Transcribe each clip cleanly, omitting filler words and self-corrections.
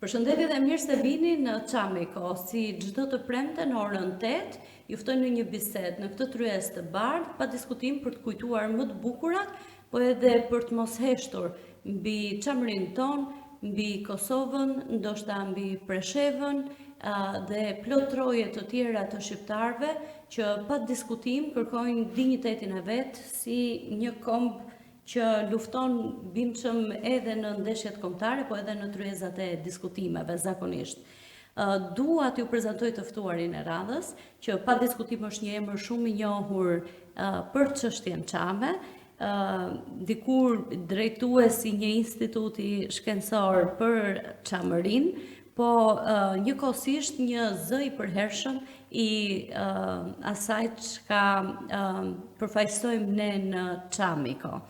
Përshëndetje dhe mirë se vini në Çamiko, si çdo të premte në orën 8, ju ftoj në një bisedë në këtë tryezë të bardhë, pa diskutim për të kujtuar më të bukurat, po edhe për të mos heshtur mbi çamërinë tonë, mbi Kosovën, ndoshta mbi Preshevën dhe plot troje të tjera të shqiptarëve që pa diskutim kërkojnë dinjitetin e vet si një komb që lufton bimshëm edhe në ndeshjet kombëtare, po edhe në tryezat e diskutimeve zakonisht. Dua t'ju prezantoj të ftuarin e radhës, që pa diskutim është një emër shumë i njohur për çështjen çame, dikur drejtuesi një instituti shkencor për çamërinë, po njëkohësisht një zë i përhershëm i asaj çka përfaqësojmë ne në Çamiko.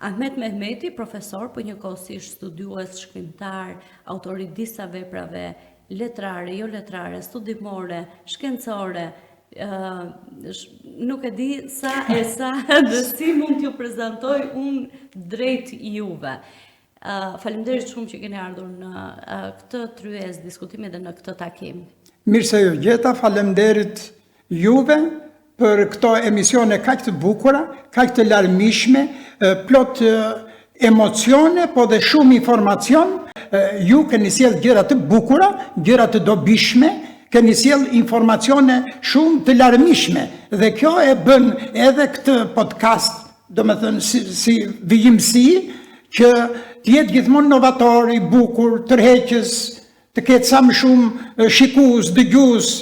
Ahmet Mehmeti, profesor, po njëkohësisht studiues, shkrimtar, autor i disa veprave letrare, jo letrare, studimore, shkencore, nuk e di sa dhe si mund t'ju prezantoj unë drejt juve. Faleminderit shumë që keni ardhur në këtë tryezë diskutimi dhe në këtë takim. Mirë se ju gjeta, faleminderit juve për këto emisione kaq të bukura, kaq të larmishme, plot emocione, po dhe shumë informacion. Ju keni sjell gjëra të bukura, gjëra të dobishme, keni sjell informacione shumë të larmishme. Dhe kjo e bën edhe këtë podcast, domethënë si vijimësi, që jetë gjithmonë novator, i bukur, tërheqës, të ketë sa më shumë shikues, dëgjues,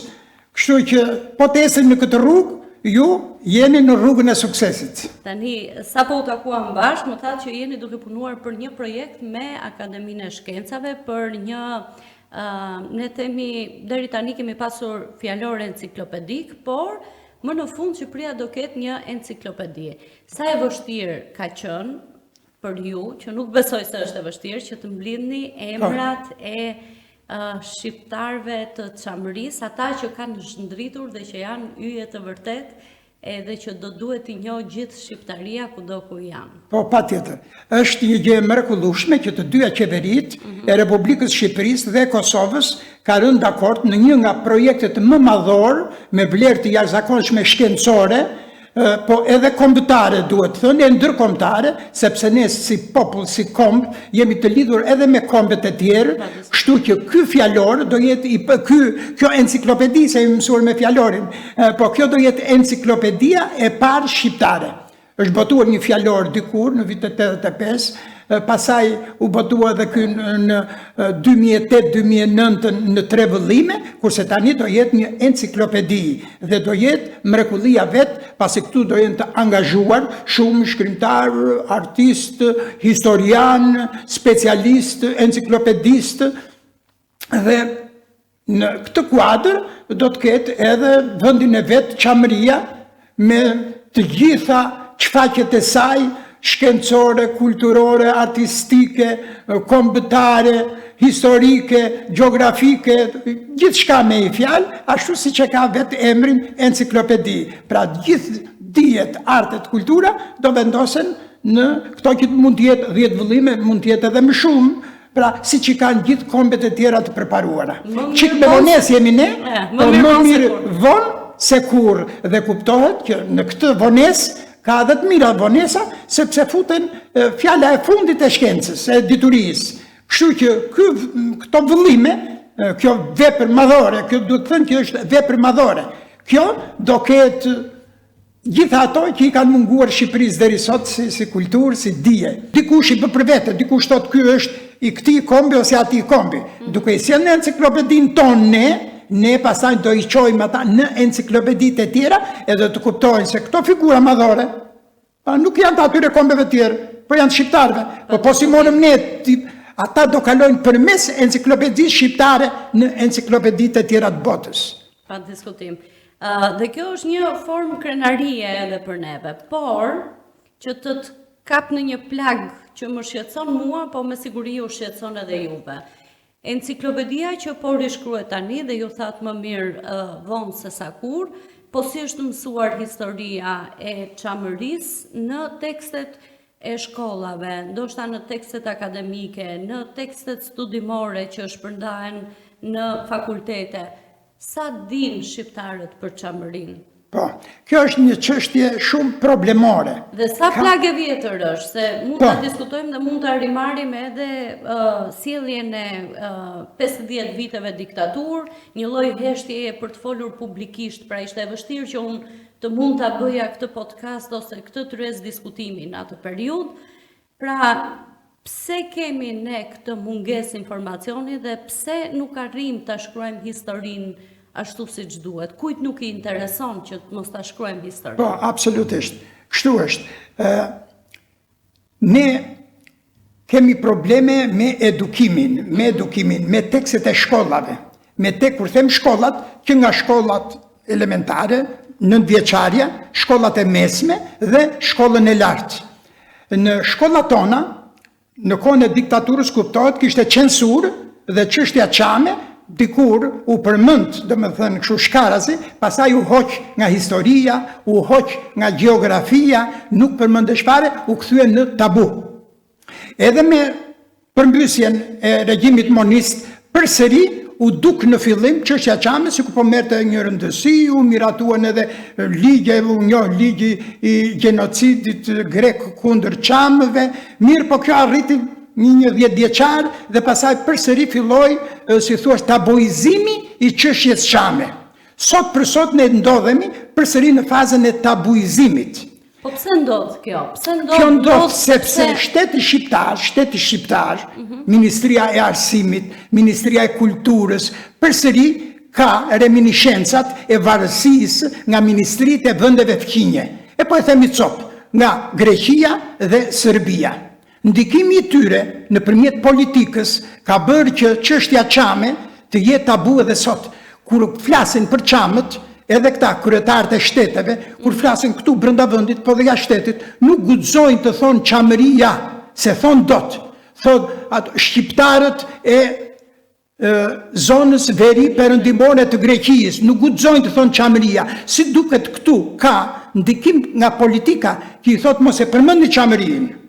kështu që po të esim në këtë rrugë, ju jeni në rrugën e suksesit. Tani, sa po u takuam bashkë, më thatë që jeni duke punuar për një projekt me Akademinë e Shkencave, për një, ne themi, deri tani kemi pasur fjalor enciklopedik, por më në fund Shqipëria do ketë një enciklopedi. Sa e vështirë ka qenë për ju, që nuk besoj se është e vështirë, që të mblidhni emrat e shqiptarve të çamërisë, ata që kanë shndritur dhe që janë yje të vërtet, edhe që do duhet t'i njohë gjithë Shqiptaria kudo ku janë. Po, patjetër. Është një gjë e mrekullueshme që të dyja qeveritë e Republikës Shqipërisë dhe Kosovës ka rënë dakord në një nga projektet më madhor me vlerë të jashtëzakonshme shkencore, po edhe kombëtare duhet thënë, e ndërkombëtare, sepse ne si popull, si komb, jemi të lidhur edhe me kombet e tjerë, kështu që ky fjalor do jetë kjo enciklopedi, se jemi mësuar me fjalorin, po kjo do jetë enciklopedia e parë shqiptare. Është botuar një fjalor dikur në vitet 85, pasaj u botua edhe ky në 2008-2009 në 3 vëllime, kurse tani do jetë një enciklopedi dhe do jetë mrekullia vet, pasi këtu do jenë të angazhuar shumë shkrimtar, artist, historian, specialist, enciklopedist, dhe në këtë kuadër do të ketë edhe vendin e vet çamëria me të gjitha çfaqjet e saj shkencore, kulturore, artistike, kombëtare, historike, gjeografike, gjithçka me i fjalë, ashtu si që ka vetë emrin enciklopedi. Pra gjithë dijet, artet, kultura do vendosen në këto që mund të jetë 10 vëllime, mund të jetë edhe më shumë, pra si që kanë gjithë kombet e tjera të preparuara. Qik me vones jemi ne, po më mirë vonë se kur, dhe kuptohet që në këtë vones ka edhe të mira vonesa, sepse futen fjala e fundit e shkencës, e diturisë. Kështu që këto vëllime, kjo vepër madhore, kjo duhet të thënë që është vepër madhore, kjo do ketë gjitha ato që i kanë munguar Shqipërisë deri sot si kulturë, si dije. Dikush i bë për vete, dikush thotë ky është i këtij kombi ose atij kombi. Duke i sjellë në enciklopedinë tonë ne pasaj do i qojmë ata në enciklopeditë e tjera edhe të kuptojnë se këto figura madhore nuk janë të atyre kombeve tjere, po janë të shqiptarve. Po si morëm ne, ata do kalojnë përmes enciklopedisë shqiptare në enciklopeditë e tjera të botës. Pa diskutim. Dhe kjo është një formë krenarie edhe për neve, por që të kap në një plag që më shqetëson mua, po me siguri u shqetëson edhe juve. Enciklopedia që po rishkruhet tani dhe ju thatë më mirë vonë se sa kur, po si është mësuar historia e çamërisë në tekstet e shkollave, ndoshta në tekstet akademike, në tekstet studimore që shpërndahen në fakultete, sa din shqiptarët për çamërinë? Po, kjo është një çështje shumë problemore. Dhe sa plagë vjetër është, se mund ta diskutojmë dhe mund ta rimarrim edhe sjelljen e 50 viteve diktaturë, një lloj heshtjeje për të folur publikisht, pra ishte e vështirë që unë të mund ta bëja këtë podcast ose këtë tryez diskutimi në atë periudhë. Pra, pse kemi ne këtë mungesë informacioni dhe pse nuk arrim ta shkruajmë historinë ashtu si që duhet? Kujt nuk I intereson që mos ta shkruajmë historinë? Po, absolutisht. Kështu është. Ne kemi probleme me edukimin, me tekstet e shkollave. Kur them shkollat, që nga shkollat elementare, nëntëvjeçarja, shkollat e mesme dhe shkollën e lartë. Në shkollat tona, në kohën e diktaturës kuptohet kishte censurë dhe çështja çame dikur u përmend, domethënë kështu shkarazi, pastaj u hoq nga historia, u hoq nga gjeografia, nuk përmendesh fare, u kthye në tabu. Edhe me përmbysjen e regjimit monist, përsëri u duk në fillim çështja çame, sikur po merrte një rëndësi, u miratuan edhe ligji I gjenocidit grek kundër çamëve, mirë po kjo arriti një 10 vjeçar dhe pasaj përsëri filloi, si thua, tabuizimi I çështjes çame. Sot për sot ne ndodhemi përsëri në fazën e tabuizimit. Po pse ndodh kjo? Kjo ndodh sepse shteti shqiptar, Ministria e Arsimit, Ministria e Kulturës, përsëri ka reminiscencat e varësisë nga ministritë e vendeve fqinje. E po e themi cop, nga Greqia dhe Serbia. Ndikimi I tyre nëpërmjet politikës ka bërë që çështja çame të jetë tabu edhe sot. Kur flasin për çamët, edhe këta kryetarët e shteteve, kur flasin këtu brenda vendit, po dhe jashtë shtetit, nuk guxojnë të thonë çamëria, se thonë dot. Thonë shqiptarët e zonës veri perëndimore të Greqisë, nuk guxojnë të thonë çamëria. Si duket këtu ka ndikim nga politika që I thotë mos e përmendni çamërinë.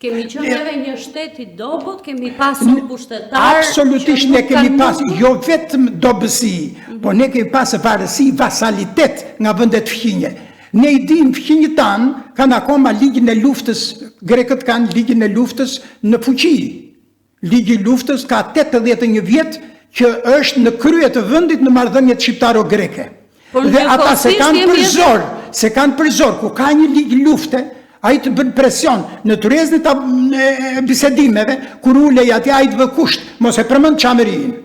Kemi qenë edhe një shtet I dobët, kemi pasur pushtetar. Absolutisht ne kemi pasur, jo vetëm dobësi, po ne kemi pasur varësi, vasalitet nga vendet fqinje. Ne I dim fqinjët tanë kanë akoma ligjin e luftës, grekët kanë ligjin e luftës në fuqi. Ligji I luftës ka 81 vjet që është në krye të vendit në marrëdhëniet shqiptaro-greke. Dhe ata se kanë për zor, ku ka një ligj lufte, ai të bën presion në tryezën e bisedimeve, kur ulej atje ai të vë kusht, mos e përmend çamërinë.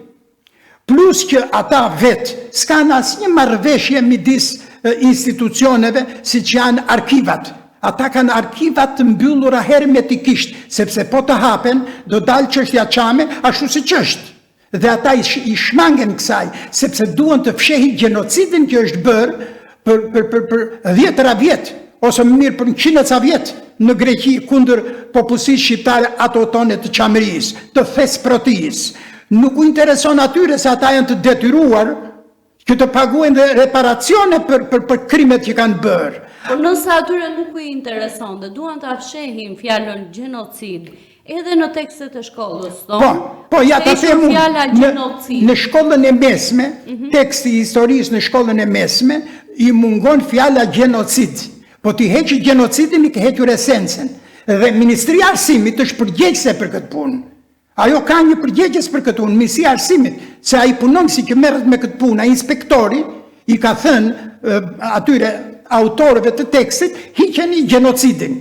Plus që ata vetë s'kan asnjë marrëveshje midis institucioneve siç janë arkivat. Ata kanë arkivat të mbyllura hermetikisht, sepse po të hapen, do dalë çështja çame ashtu siç është. Dhe ata I shmangen kësaj, sepse duan të fshehin gjenocidin që është bërë për 10 vjet, ose më mirë për 100 vjet në Greqi kundër popullsisë shqiptare autohtone të çamërisë, të thesprotisë. Nuk u intereson atyre se ata janë të detyruar që të paguajnë dhe reparacione për krimet që kanë bërë. Por nëse atyre nuk U intereson dhe duan ta fshehin fjalën gjenocid, edhe në tekstet e shkollës, po ja ta them në shkollën e mesme, teksti I historisë në shkollën e mesme I mungon fjala gjenocid. Po ti heqë gjenocidin I ke hequr esencën. Dhe Ministria e Arsimit është përgjegjëse për këtë punë. Ajo ka një përgjegjës për këtë punë, Ministria e Arsimit, se ai punon si që merret me këtë punë, ai inspektori I ka thënë atyre autorëve të tekstit, hiqeni gjenocidin.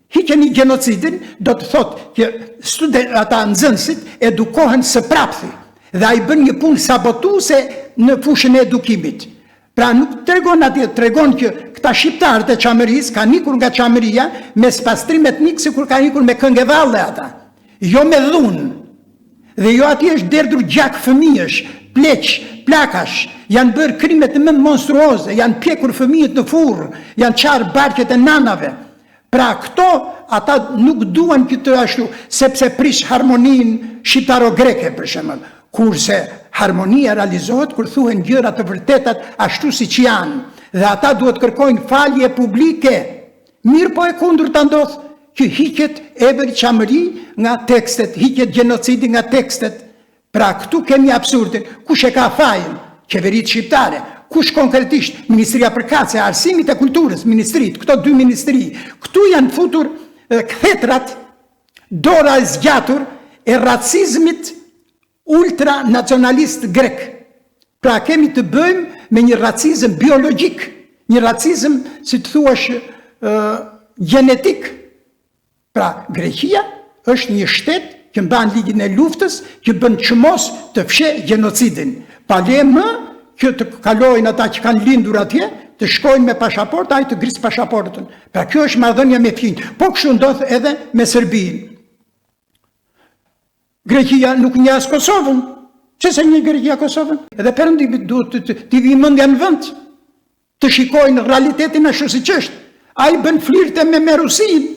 Hiqeni gjenocidin do të thotë që ata nxënësit edukohen së prapthi. Dhe ai bën një punë sabotuese në fushën e edukimit. Pra nuk tregon atje, tregon që këta shqiptarët e çamërisë kanë ikur nga çamëria me spastrim etnik sikur kanë ikur me këngëvalle ata. Jo me dhunë. Dhe jo atje është derdhur gjak fëmijësh, pleq, plakash, janë bërë krimet më monstruoze, janë pjekur fëmijët në furrë, janë qarë barqet e nanave. Pra këto ata nuk duan këtë ashtu, sepse prish harmoninë shqiptaro-greke për shembull. Kurse harmonia realizohet kur thuhen gjëra të vërtetat ashtu siç janë, dhe ata duhet kërkojnë falje publike. Mirë po e kundërta ndodh që hiqet ebërqamëri nga tekstet, hiqet gjenocidi nga tekstet. Pra këtu kemi absurdin, kush e ka fajin? Qeveritë shqiptare. Kush konkretisht? Ministria përkatëse, Arsimit e Kulturës, ministrit, këto dy ministri. Këtu janë futur këthetrat, dora e zgjatur e racizmit ultranacionalist grek. Pra kemi të bëjmë me një racizm biologjik, një racizm, si të thuash, genetik. Pra Greqia është një shtet që mban ligjin e luftës, që bën çmos të fshe gjenocidin. Pa le më që të kalojnë ata që kanë lindur atje, të shkojnë me pasaport, ai të grisë pasaportën. Pra kjo është marrëdhënia me fqinj. Po kështu ndodh edhe me Serbinë. Greqia nuk njeh as Kosovën. Çse një Greqia Kosovën? Edhe perëndimit duhet të vi mendja në vend, të shikojnë realitetin ashtu siç është. Ai bën flirte me Rusinë.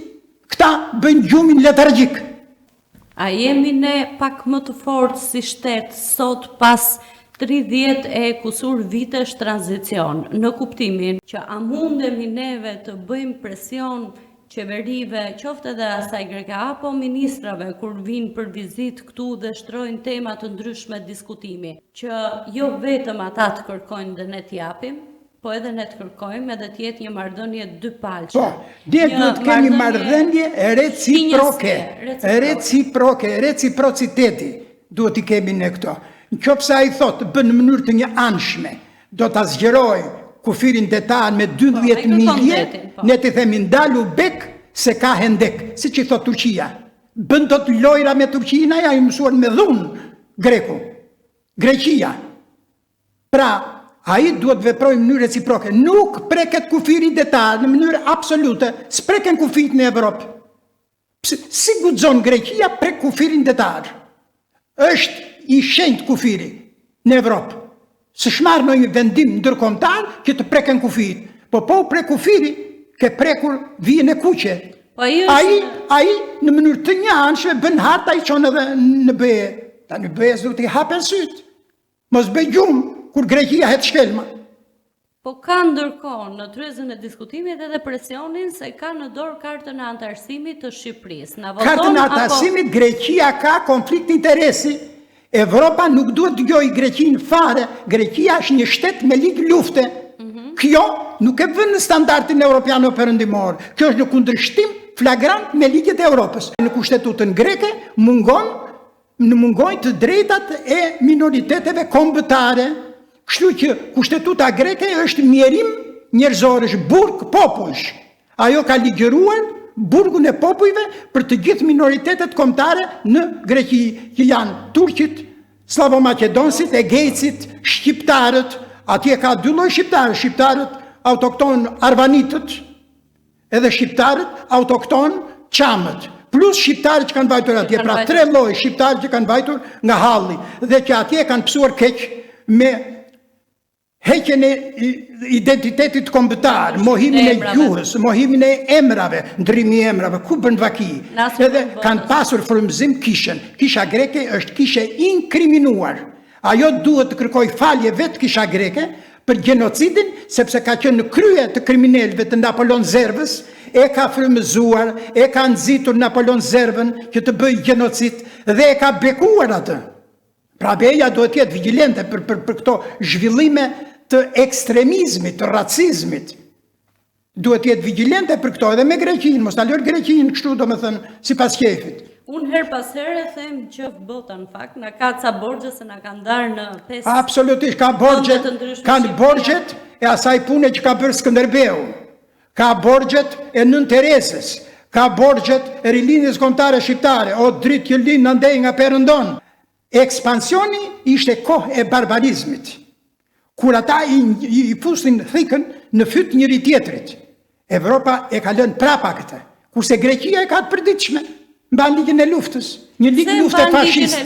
Këta bëjnë gjumin letargjik. A jemi ne pak më të fortë si shtet sot pas 30 e kusur vitesh tranzicion, në kuptimin që a mundemi neve të bëjmë presion qeverive, qoftë edhe asaj greke apo ministrave kur vinë për vizitë këtu dhe shtrojnë tema të ndryshme diskutimi, që jo vetëm ata të kërkojnë dhe ne t'japim, po edhe ne të kërkojmë edhe t'jetë një marrëdhënie dypalqe. Po, duhet kemi marrëdhënie reciprociteti duhet i kemi ne këto. Nëse ai thotë bën në mënyrë të një anshme, do ta zgjeroj kufirin detar me 12 milje, ne t'i themi ndalu bek se ka hendek, siç i thot Turqia. Bën dot lojra me Turqinë, ai mësuan me dhunë greku. Greqia. Pra, ai duhet veprojë në mënyrë reciproke. Nuk preket kufiri detar në mënyrë absolute, s'preken kufit në Evropë. Si guxon Greqia prek kufirin detar? Është i shenjtë kufiri në Evropë. Së shmarë në një vendim ndërkombëtar që të preken kufit. Po prek kufiri, ke prekur vijën e kuqe. Ai në mënyrë të njëanshme bën harta i çon edhe në BE. Tani BE duhet i hapen syt. Mos bëj gjumë kur Greqia het shkelma. Po ka ndërkohë në tryezën e diskutimit edhe presionin se ka në dorë kartën e antarësimit të Shqipërisë. Kartën e antarësimit Greqia ka konflikt interesi. Evropa nuk duhet të dëgjojë Greqinë fare. Greqia është një shtet me ligj lufte. Kjo nuk e vën në standardin evropian perëndimor. Kjo është në kundërshtim flagrant me ligjet e Evropës. Në kushtetutën greke mungojnë të drejtat e minoriteteve kombëtare. Kështu që kushtetuta greke është mjerim njerëzor, është burg popujsh. Ajo ka ligjëruar burgun e popujve për të gjithë minoritetet kombëtare në Greqi, që janë turqit, slavo-maqedonësit, egejcit, shqiptarët. Atje ka dy lloj shqiptarë, shqiptarët autokton arvanitët, edhe shqiptarët autokton çamët, plus shqiptarët që kanë vajtur atje, pra 3 lloj shqiptarë që kanë vajtur nga halli dhe që atje kanë pësuar keq me heqjen e identitetit kombëtar, mohimin e gjuhës, mohimin e emrave, ndrimi i emrave, ku bën vaki. Edhe kanë pasur frymëzim kishën. Kisha greke është kishe inkriminuar. Ajo duhet të kërkoj falje vetë kisha greke për genocidin, sepse ka qenë në krye të kriminalëve të Napoleon Zervës, e ka frymëzuar, e ka nxitur Napoleon Zervën që të bëjë genocid dhe e ka bekuar atë. Pra BE-ja duhet të jetë vigjilente për këto zhvillime të ekstremizmit, të racizmit. Duhet të jetë vigjilente për këto edhe me Greqinë, mos ta lër Greqinë kështu, domethënë, sipas kefit. Unë her pas here them që bota në fakt na ka ca borxhe se na ka ndarë në 5. Absolutisht ka borxhet, kanë borxhet e asaj pune që ka bërë Skënderbeu. Ka borxhet e Nën Teresës, ka borxhet e rilindjes kombëtare shqiptare, o dritë që lind andej nga perëndon. Ekspansioni ishte kohë e barbarizmit, kur ata i fusin thikën në fyt njëri tjetrit. Evropa e ka lënë prapa këtë, kurse Greqia e ka të përditshme. Mban ligjin e luftës, një ligj lufte fashist.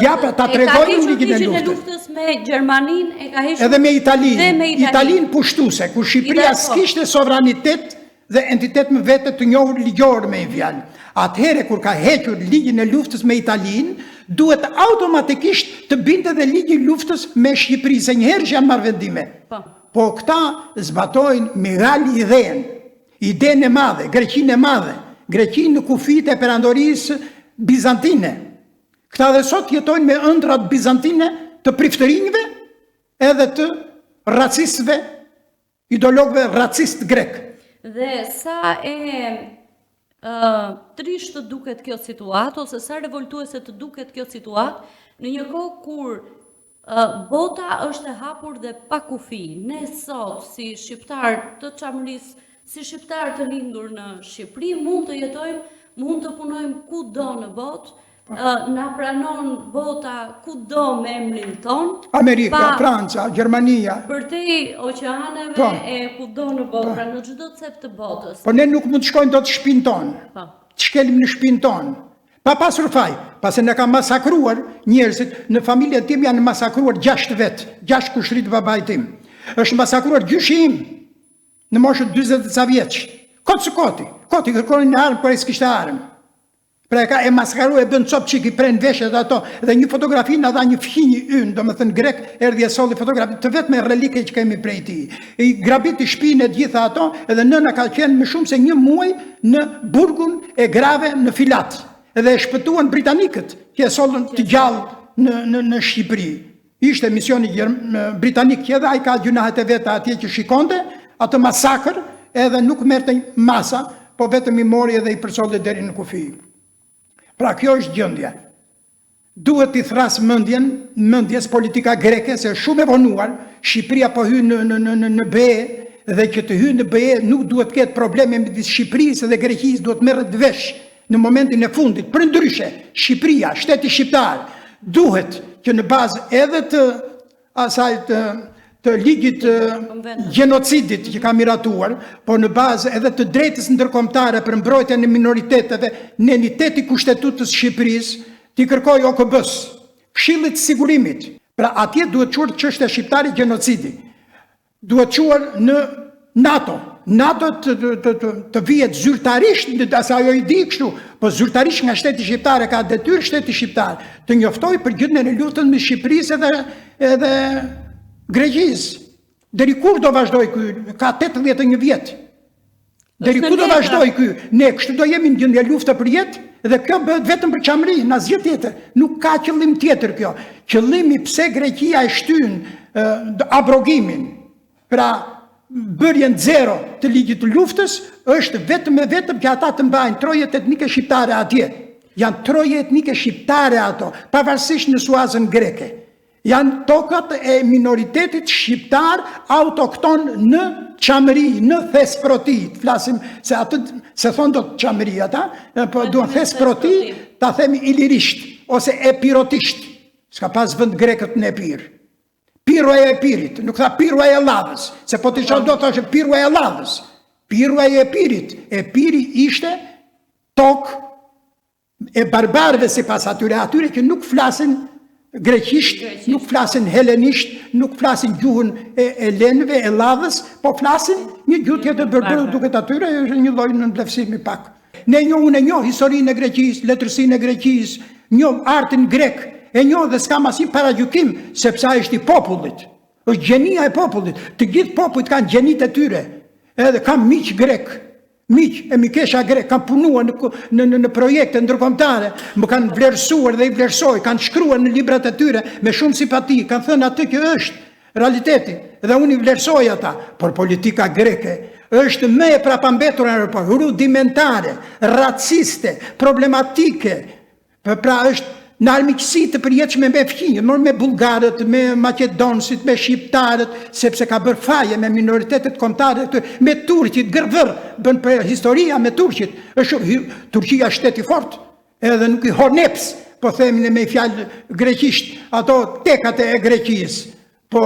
Ja, pra ta tregojmë ligjin e luftës me Gjermaninë, e ka hequr edhe me Italinë. Italinë pushtuese, kur Shqipëria s'kishte sovranitet dhe entitet më vete të njohur ligjor me një fjalë. Atëherë kur ka hequr ligjin e luftës me Italinë, duhet automatikisht të binte dhe ligji i luftës me Shqipërinë, se njëherë që janë marrë vendime. Po këta zbatojnë me gal idenë e madhe, Greqinë e madhe. Greqinë në kufit e perandorisë bizantine. Këta dhe sot jetojnë me ëndrat bizantine të priftërinjve edhe të racistëve, ideologëve racist grek. Dhe sa trisht të duket kjo situatë, ose sa revoltuese të duket kjo situatë, në një kohë kur bota është e hapur dhe pa kufi. Ne sot, si shqiptar të çamërisë, si shqiptar të lindur në Shqipëri, mund të jetojmë, mund të punojmë kudo në botë, na pranon bota kudo me emrin ton. Amerika, Franca, Gjermania. Përtej oqeaneve e kudo në botë, pra në çdo cep të botës. Po ne nuk mund të shkojmë dot në shtëpinë tonë. Të shkelim në shtëpinë tonë. Pa pasur faj, pasi ne ka masakruar njerëzit, në familjen tim janë masakruar 6 vetë, 6 kushrit babait tim. Është masakruar gjyshi im në moshën 40 ca vjeç. Koti kërkonin në armë, por ai s'kishte armë. Pra e masakruar, e bën copë që i pren veshët ato, dhe një fotografi na dha një fëmijë ynë, domethënë grek, erdhi e solli fotografi, të vetme relike që kemi prej tij. I grabiti shtëpinë e gjitha ato, edhe nëna ka qenë më shumë se 1 muaj në burgun e grave në Filat. Edhe e shpëtuan britanikët, që e sollën të gjallë në Shqipëri. Ishte misioni britanik që edhe ai ka gjunahet e veta atje që shikonte, atë masakër, edhe nuk merrte masa, po vetëm i mori edhe i përsolli deri në kufi. Pra kjo është gjendja. Duhet i thras mendjes politika greke, se është shumë e vonuar, Shqipëria po hyn në BE, dhe që të hyjë në BE nuk duhet të ketë probleme midis Shqipërisë dhe Greqisë, duhet merret vesh në momentin e fundit. Përndryshe, Shqipëria, shteti shqiptar, duhet që në bazë edhe të asaj të ligjit gjenocidit që ka miratuar, por në bazë edhe të drejtës ndërkombëtare për mbrojtjen e minoriteteve, në entiteti kushtetutës Shqipërisë, t'i kërkoj OKB-s, Këshillit të Sigurimit. Pra atje duhet quar çështja shqiptare gjenocidi. Duhet quar në NATO. NATO të vijet zyrtarisht, asa ajo i di kështu, po zyrtarisht nga shteti shqiptar, ka detyrë shteti shqiptar të njoftoj për gjendjen e luftës me Shqipërisë edhe Greqisë. Deri kur do vazhdoj ky? Ka 81 vjet. Deri kur do vazhdoj ky? Ne kështu do jemi në gjendje lufte për jetë, dhe kjo bëhet vetëm për çamëri, në asgjë tjetër. Nuk ka qëllim tjetër kjo. Qëllimi pse Greqia e shtyn abrogimin, pra bërjen zero të ligjit të luftës, është vetëm e vetëm që ata të mbajnë trojet etnike shqiptare atje. Janë troje etnike shqiptare ato, pavarësisht në suazën greke. Janë tokat e minoritetit shqiptar autokton në çamëri, në Thesproti. Flasim se atë se thon do çamëri ata, po duan Thesproti, ta themi ilirisht ose epirotisht. S'ka pas vend grekët në Epir. Piruaj e Epirit, nuk tha piruaj e Llavës, se po të shoh do të thashë piruaj e Llavës. Piruaj e Epirit. Epiri ishte tokë e barbarëve sipas atyre që nuk flasin greqisht, nuk flasin helenisht, nuk flasin gjuhën e helenëve, e Llavës, po flasin një gjuhë tjetër berbere, duket atyre është një lloj nënvlerësimi pak. Ne njohim historinë e Greqisë, letërsinë e Greqisë, njohim artin grek, e njohë dhe s'kam asnjë paragjykim, sepse ai është i popullit. Është gjenia e popullit. Të gjithë popujt kanë gjenitë e tyre. Edhe kam miq grek, miq e mikesha grek, kanë punuar në projekte ndërkombëtare, më kanë vlerësuar dhe i vlerësoj, kanë shkruar në librat e tyre me shumë simpati, kanë thënë atë që është realiteti, dhe unë i vlerësoj ata, por politika greke është më e prapambetur rudimentare, raciste, problematike, pra është në armiqësi të përjetshme me fqinjët, me bullgarët, me maqedonësit, me shqiptarët, sepse ka bërë faje me minoritetet kombëtare, me turqit, gërvër, bën për historia me turqit. Turqia është shteti fort, edhe nuk i horneps, po themin me fjalë greqisht, ato tekat e Greqisë, po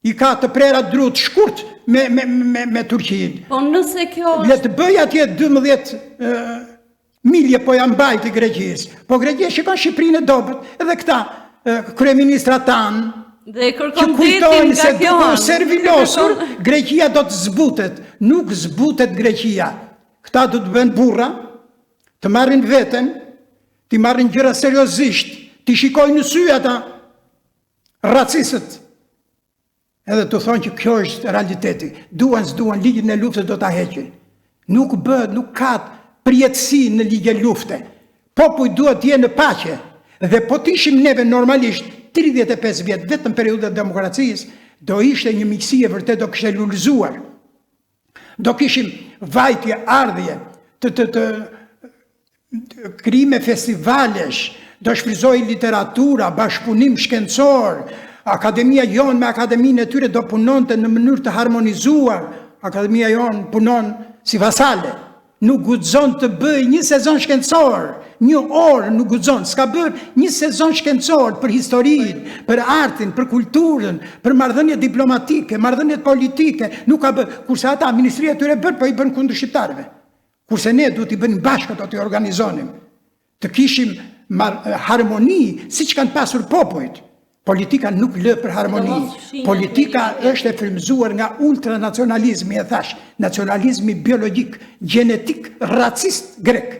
i ka të prerat drut shkurt me Turqinë. Po nëse kjo le të bëj atje 12 milje po janë mbajt i Greqisë. Po Greqia shikon Shqipërinë e dobët, edhe këta kryeministra tanë, dhe që kërkon kujtojnë se nga duke kjo servilosur, Greqia do të zbutet. Nuk zbutet Greqia. Këta do të bëjnë burra, të marrin veten, të marrin gjëra seriozisht, të shikojnë në sy ata racistët. Edhe të thonë që kjo është realiteti. Duan s'duan ligjin e luftës do ta heqin. Nuk bëhet, nuk ka përjetësi në ligje lufte. Popull duhet të jenë në paqe. Dhe po të ishim neve normalisht 35 vjetë vetëm periudhë e demokracisë, do ishte një miqësi e vërtet do kishte lullëzuar. Do kishim vajtje, ardhje, të krime festivalesh, do shfryzoj literatura, bashkëpunim shkencor, akademia jonë me akademinë e tyre do punonte në mënyrë të harmonizuar, akademia jonë punon si vasale, nuk guxon të bëj një sezon shkencor, një orë nuk guxon, s'ka bërë një sezon shkencor për historinë, për artin, për kulturën, për marrëdhënie diplomatike, marrëdhënie politike, nuk ka bërë, kurse ata ministria e tyre bën, po i bën kundër shqiptarëve. Kurse ne duhet i bënim bashkë ato të organizonim, të kishim harmoni, siç kanë pasur popujt. Politika nuk lë për harmoni. Politika është e frymëzuar nga ultranacionalizmi, e thash, nacionalizmi biologjik, gjenetik, racist grek.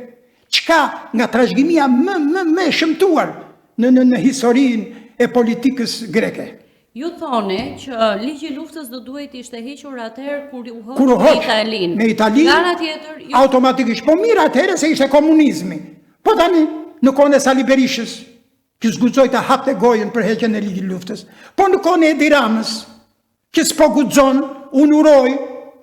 Çka nga trashëgimia më e shëmtuar në historinë e politikës greke. Ju thoni që ligji i luftës do duhet ishte hequr atëherë kur u hoq me Italinë. Nga tjetër, automatikisht. Po mirë atëherë se ishte komunizmi. Po tani në kohën e Sali Berishës, që zguxoi ta hapte gojën për heqjen e ligjit luftës. Po në kohën e Edi Ramës, që s'po guxon, unë uroj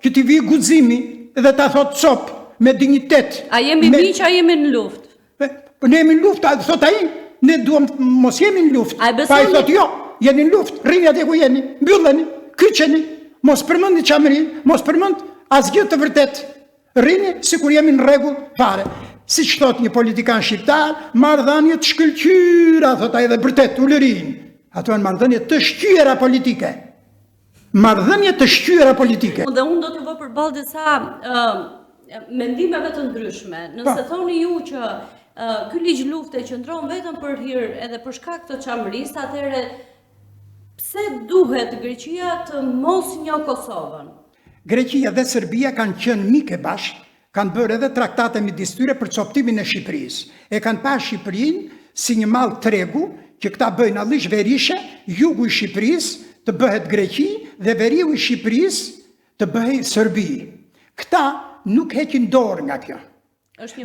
që t'i vi guximi dhe ta thot cop me dignitet. A jemi miq, a jemi në luftë? Ne jemi në luftë, thot ai, ne duam mos jemi në luftë. Pa i thot jo, jeni në luftë, rini atje ku jeni, mbylleni, kyçeni, mos përmendni çamërin, mos përmend asgjë të vërtet. Rini sikur jemi në rregull fare. Siç thot një politikan shqiptar, marrëdhënie të shkëlqyera, thot ai dhe vërtet ulërin. Ato janë marrëdhënie të shqyera politike. Marrëdhënie të shqyera politike. Dhe unë do t'ju vë përballë disa mendimeve të ndryshme. Nëse thoni ju që ky ligj lufte qëndron vetëm për hir edhe për shkak të çamërisë, atëherë pse duhet Greqia të mos njohë Kosovën? Greqia dhe Serbia kanë qenë mike bashkë, kanë bërë edhe traktate midis tyre për coptimin e Shqipërisë. E kanë parë Shqipërinë si një mall tregu që këta bëjnë allish verishe, jugu i Shqipërisë të bëhet Greqi dhe veriu i Shqipërisë të bëhej Serbi. Këta nuk heqin dorë nga kjo.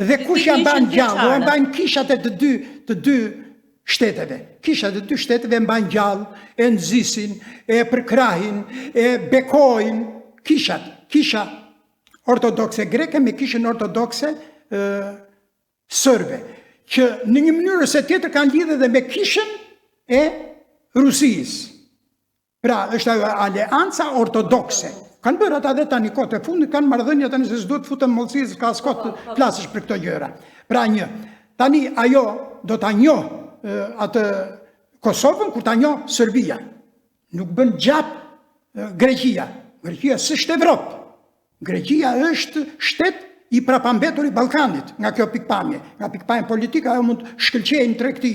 Dhe kush ja mban gjallë, e mbajnë kishat e të dy shteteve. Kishat e dy shteteve mbajnë gjallë, e nxisin, e përkrahin, e bekojnë kisha ortodokse greke me kishën ortodokse sërbe, që në një mënyrë se tjetër kanë lidhje dhe me kishën e Rusisë. Pra, është ajo aleanca ortodokse. Kanë bërë ata dhe tani kohët e fundit, kanë marrëdhënie tani se s'duhet futën mollësisë, ka s'ka të flasësh për këto gjëra. Pra tani ajo do ta njohë atë Kosovën kur ta njohë Serbia. Nuk bën gjap Greqia. Greqia s'është Evropë. Greqia është shtet i prapambetur i Ballkanit, nga kjo pikpamje. Nga pikpamje politika ajo mund shkëlqejnë tregti.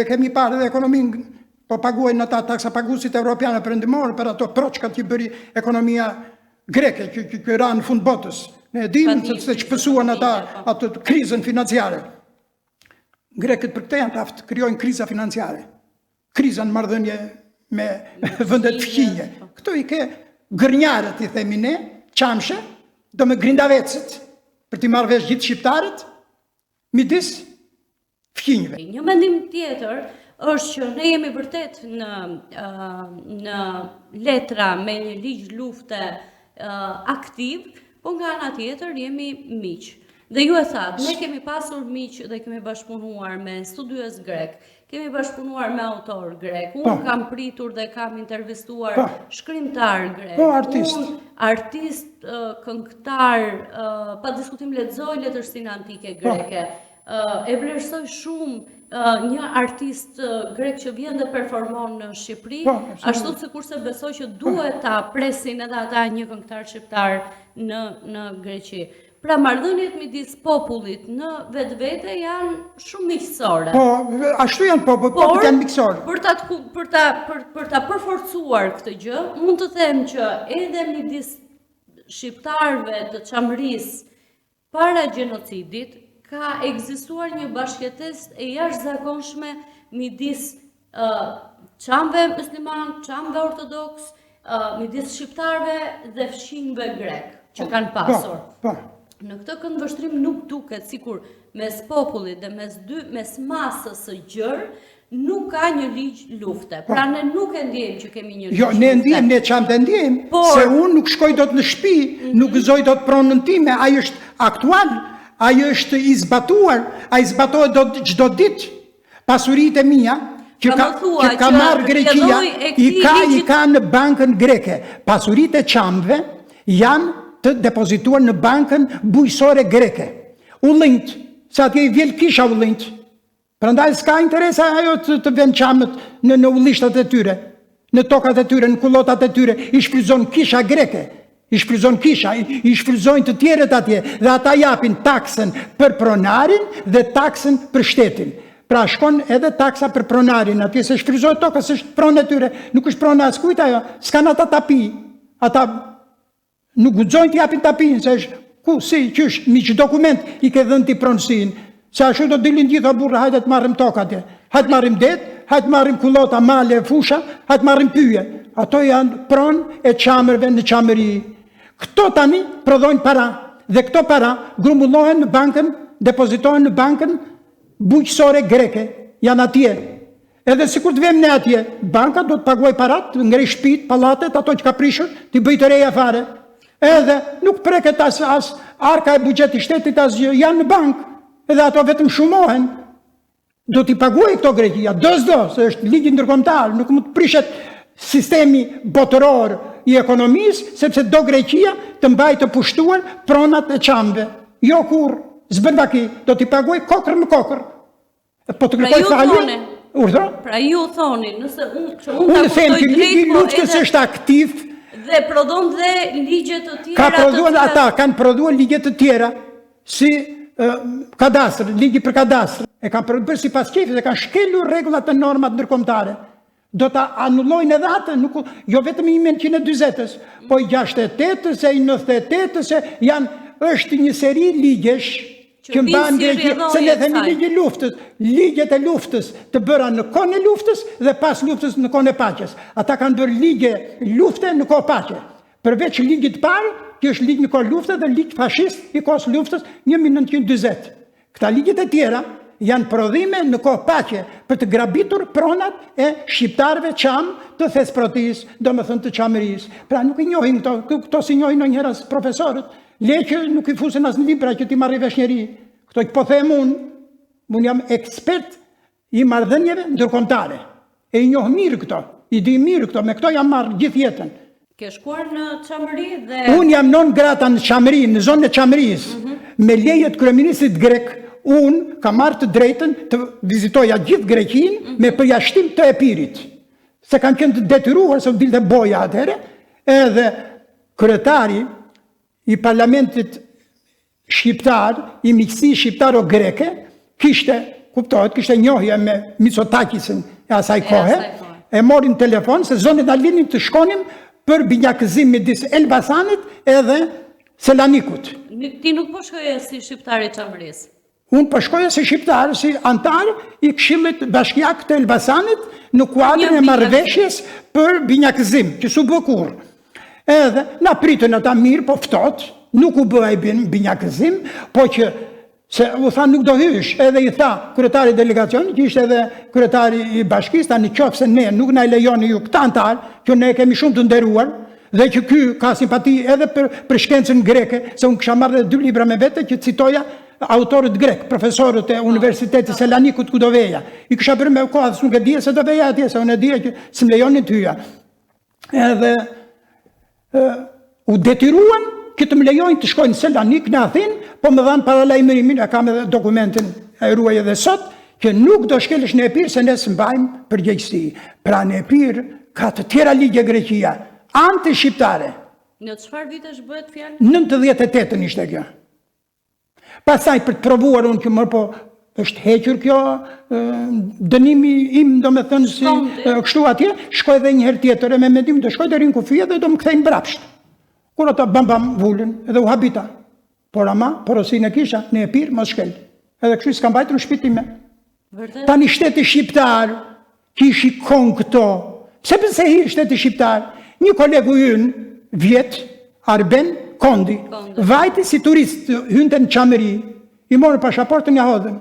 Kemi parë edhe ekonominë, po paguajnë ata taksapaguesit evropianë perëndimorë për ato proçkat që bëri ekonomia greke që ra në fund botës. Ne e dimë se çpësuan ata atë krizën financiare. Grekët për këtë janë të aftë krijojnë kriza financiare. Kriza në marrëdhënie me vendet fqinje. Këto i ke gërnjarët, i themi ne, qamshe, do me grindavecët, për t'i marrë vesh gjithë shqiptarët, midis fqinjve. Një mendim tjetër është që ne jemi vërtet në letra me një ligj lufte aktiv, po nga ana tjetër jemi miq. Dhe ju e thatë, ne kemi pasur miq dhe kemi bashkëpunuar me studiues grek, kemi bashkëpunuar me autor grek, unë kam pritur dhe kam intervistuar shkrimtar grek, unë artist, këngëtar, pa diskutim lexoj letërsinë antike greke, e vlerësoj shumë një artist grek që vjen dhe performon në Shqipëri, ashtu se kurse besoj që duhet ta presin edhe ata një këngëtar shqiptar në Greqi. Pra marrëdhëniet midis popullit në vetvete janë shumë miqësore. Po, ashtu janë popullit janë miqësore. Për ta përforcuar këtë gjë, mund të them që edhe midis shqiptarëve të çamërisë para gjenocidit ka ekzistuar një bashkëjetesë e jashtëzakonshme midis çamëve musliman, çamëve ortodoks, midis shqiptarëve dhe fqinjve grek që kanë pasur. Në këtë këndvështrim nuk duket sikur mes popullit dhe mes masës së gjerë nuk ka një ligj lufte. Pra ne nuk e ndjejmë që kemi një ligj lufte. Jo, ne ndjejmë, ne çam të ndjejmë, se unë nuk shkoj dot në shtëpi, nuk gëzoj dot pronën time, ai është aktual, ai është i zbatuar, ai zbatohet çdo ditë. Pasuritë e mia që ka marrë Greqia, i ka në bankën greke. Pasuritë e çamëve janë të depozituar në bankën bujësore greke. Ullinjt, se atje i vjel kisha ullinjt. Prandaj s'ka interes ajo të vend çamët në ullishtat e tyre, në tokat e tyre, në kullotat e tyre, i shfryzon kisha greke. I shfryzon kisha, i shfryzojnë të tjerët atje, dhe ata japin taksën për pronarin dhe taksën për shtetin. Pra shkon edhe taksa për pronarin, atje se shfryzojnë toka, se është pronë e tyre, nuk është pronë as kujt ajo, s'kan ata tapi, ata nuk guxojnë të japin tapin, se është ku, si, qysh, mi që dokument i ke dhënë ti pronësin, se ashtu do dilin gjitha burra, hajde të marrim toka atje, hajde marrim det, hajde marrim kullota, male, fusha, hajde marrim pyje. Ato janë pronë e çamërve në çamëri. Këto tani prodhojnë para, dhe këto para grumbullohen në bankën, depozitohen në bankën bujqësore greke, janë atje. Edhe sikur të vem ne atje, banka do të paguaj parat, ngrej shtëpit, pallatet, ato që ka prishur, t'i bëj të reja fare. Edhe nuk preket as arka e buxhetit shtetit as gjë, janë në bankë, edhe ato vetëm shumohen. Do t'i paguaj këto Greqia, do, se është ligji ndërkombëtar, nuk mund të prishet sistemi botëror i ekonomisë, sepse do Greqia të mbajë të pushtuar pronat e çamëve. Jo kur, s'bën vaki, do t'i paguaj kokër me kokër. Po të kërkoj falje. Urdhro? Pra ju thoni, nëse unë them që ligji i luftës është aktiv dhe prodhon dhe ligje të tjera. Ka prodhuar ata, kanë prodhuar ligje të tjera, si kadastr, ligji për kadastr. E kanë prodhuar sipas kefit, e kanë shkelur rregullat e normat ndërkombëtare. Do ta anullojnë edhe atë, jo vetëm i 1940-s, po i 68-s, i 98-s, është një seri ligjesh që mbanë Greqia, se ne themi ligje luftës, ligjet e luftës të bëra në kohën e luftës dhe pas luftës në kohën e paqes. Ata kanë bërë ligje lufte në kohë paqe. Përveç ligjit parë, që është ligj në kohë lufte dhe ligj fashist i kohës luftës 1940. Këta ligjet e tjera janë prodhime në kohë paqe për të grabitur pronat e shqiptarëve çamë të thesprotis, domethënë të çamërisë. Pra nuk i njohin këto si njohin ndonjëherë as profesorët. Le që nuk i fusen as në libra që ti marrë vesh njeri. Këto po them unë jam ekspert i marrëdhënieve ndërkombëtare. E i njoh mirë këto, i di mirë këto, me këto jam marrë gjithë jetën. Ke shkuar në çamëri dhe... Unë jam non grata në çamëri, në zonën e çamërisë, me lejet kryeministit grek, unë kam marrë të drejtën të vizitoja gjithë Greqinë me përjashtim të Epirit. Se kanë qenë të detyruar, se u dilte boja atëherë, edhe kryetari i parlamentit shqiptar, i miqësisë shqiptaro-greke, kishte njohje me Mitsotakisin e asaj kohe, e morin telefon se zonit na linin të shkonim për binjakëzim midis Elbasanit edhe Selanikut. Ti nuk po shkoje si shqiptar i çamërisë? Unë po shkoja si shqiptar, si antar i Këshillit Bashkiak të Elbasanit në kuadrin e marrëveshjes për binjakëzim, që s'u bë kurrë. Edhe na pritën ata mirë, po ftohtë, nuk u bëj binjakëzim, po që se u tha nuk do hysh, edhe i tha kryetari i delegacionit, që ishte edhe kryetari i bashkisë, tani qofse ne nuk na lejoni ju këta antar, që ne kemi shumë të nderuar, dhe që ky ka simpati edhe për shkencën greke, se unë kisha marrë 2 libra me vete që citoja autorët grek, profesorët e Universitetit Selanikut ku do veja. I kisha bërë me kohë, nuk e dija se do veja atje, se unë e dija që s'm lejonin të hyja. Edhe u detyruan që të më lejojnë të shkojnë në Selanik, në Athinë, po më dhanë paralajmërimin, e kam edhe dokumentin e ruaj edhe sot, që nuk do shkelesh në Epir se ne s'mbajmë përgjegjësi. Pra në Epir ka të tjera ligje Greqia, anti-shqiptare. Në çfarë vitesh bëhet fjalë? 98 ishte kjo. Pastaj për të provuar unë që më po është hequr kjo dënimi im, do me thënë si kështu atje, shkoj dhe një herë tjetër e me mendim të shkoj dhe rinë kufia dhe do më kthejnë brapsht. Kur ata bam vullin edhe u habita. Por ama, porosin e kisha, në Epir, mos shkel. Edhe kështu s'kam bajtur në shpitime. Tani shteti shqiptar, që i shikon këto, pse përse hi shteti shqiptar, një kolegu ynë, vjet, Arben Kondi. Vajti si turist, hynte në qamëri, i morën pashaportën ja hodhën.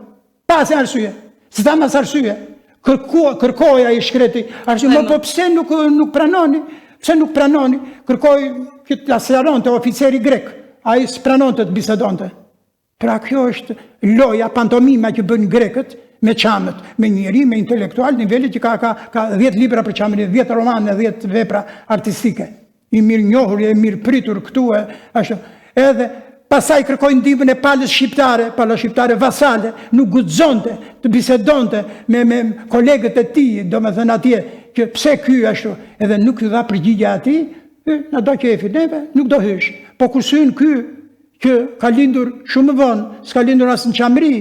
Pas arsye. S'ta mas arsye. Kërkoja i shkreti. Arsye, po pse nuk pranoni? Pse nuk pranoni? Kërkoj këtë asjaron të oficeri grek. A i s'pranon të bisedonte. Pra kjo është loja, pantomima që bën grekët me qamët, me njëri, me intelektual, nivellit që ka 10 libra për qamëri, 10 romane, 10 vepra artistike. I mirë njohur, i mirë pritur këtu e ashtu. Edhe pasaj kërkoj ndihmën e palës shqiptare vasale, nuk guxonte të bisedonte me kolegët e tij, domethënë atje, që pse ky ashtu, edhe nuk i dha përgjigje atij, na do qefi neve, nuk do hysh. Po kur syn ky që ka lindur shumë vonë, s'ka lindur as në qamëri,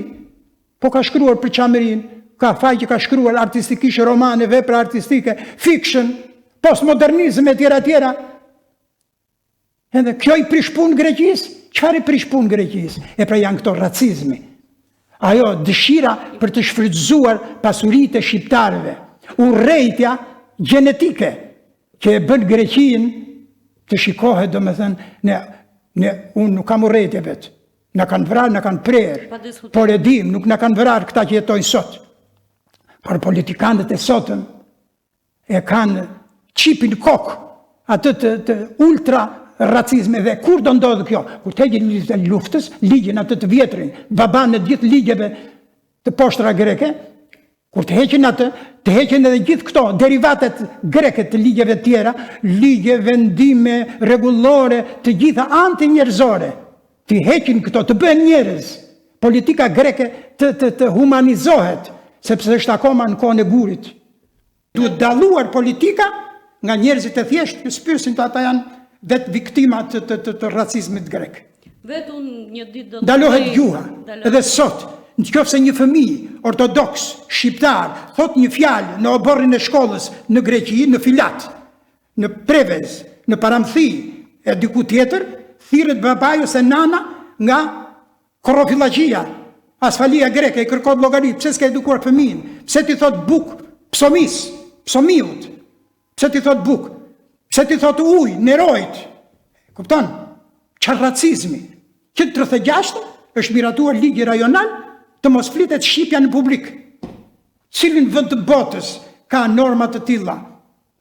po ka shkruar për qamërin, ka faj që ka shkruar artistikisht romane, vepra artistike, fiction, postmodernizm e tjera. Edhe kjo i prish punë Greqisë? Çfarë i prish punë Greqisë? E pra janë këto racizmi. Ajo dëshira për të shfrytzuar pasuritë e shqiptarëve. Urrejtja gjenetike që e bën Greqinë të shikohet, domethënë, unë nuk kam urrejtje vetë. Na kanë vrarë, na kanë prerë. Por e dim, nuk na kanë vrarë këta që jetojnë sot. Por politikanët e sotëm e kanë qipin kokë atë të ultra racizme dhe kur do ndodhë kjo? Kur të heqin ligjin e luftës, ligjin atë të vjetrin, baban e gjithë ligjeve të poshtra greke, kur të heqin atë, të heqin edhe gjithë këto derivatet greke të ligjeve tjera, ligje, vendime, rregullore, të gjitha anti-njerëzore, të heqin këto, të bëhen njerëz. Politika greke të humanizohet, sepse është akoma në kohën e gurit. Duhet dalluar politika nga njerëzit e thjeshtë, që spyesin të ata janë vetë viktimat të racizmit grek. Vetë unë një ditë do të dalohet gjuha, edhe sot, nëse një fëmijë ortodoks, shqiptar, thot një fjalë në oborrin e shkollës në Greqi, në Filat, në Prevez, në Paramthi, e diku tjetër, thirret babaju se nana nga korrofillagjia, asfalia greke, i kërkon llogari, pse s'ka edukuar fëmijën? Pse ti thot buk, psomiut? Pse ti thot buk? Pse ti thot ujë, nerojt? Kupton? Çfarë racizmi? Që 36 është miratuar ligji rajonal të mos flitet shqipja në publik. Cilin vend të botës ka norma të tilla?